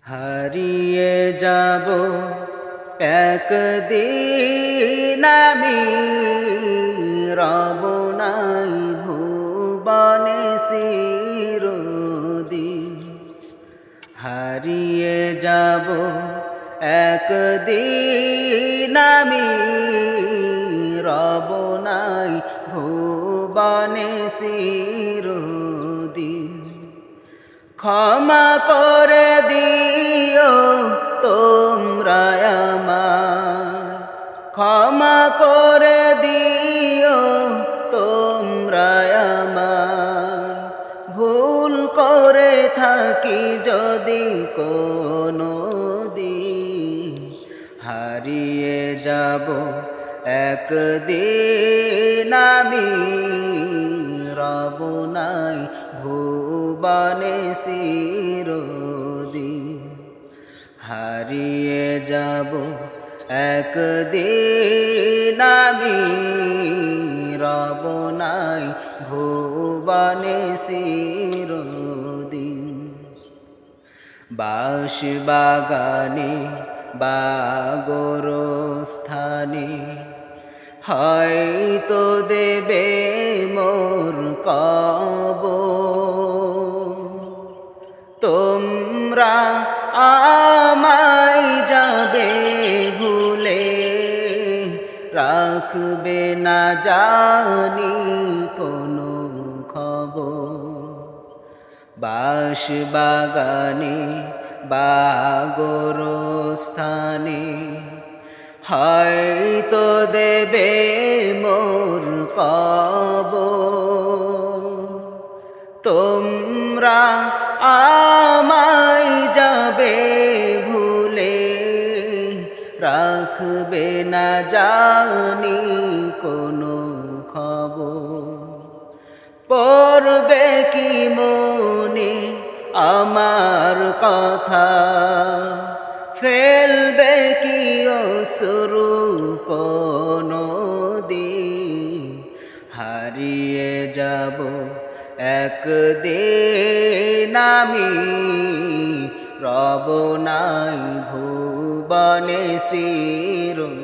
হারিয়ে যাব একদিন আমি, রব নাই ভুবনে চিরদিন। হারিয়ে যাব একদিন আমি, রব নাই ভুবনে চিরদিন। ক্ষমা করে দিও তোমরা আমায়, ক্ষমা করে দিও তোমরা আমায়। ভুল করে থাকি যদি কোনো দিন, হারিয়ে যাব একদিন আমি, রব নাই ভুবনে চিরদিন। হারিয়ে যাব একদিন আমি, রব নাই ভুবনে চিরদিন। বাঁশ বাগানে বা গোরস্থানে হয়তো দেবে মোর কবর। তোমরা আমায় যাবে ভুলে, রাখবে না জানি কোনো খবর। বাঁশ বাগানে বা গোরস্থানে হয়তো দেবে মোর কবর। তোমরা আমায় যাবে ভুলে, রাখবে না জানি কোনো খবর। পড়বে কি মনে আমার কথা, ফেলবে কি অশ্রু কোনো দিন। হারিয়ে যাব একদিন আমি, রব নাই ভুবনে চিরদিন।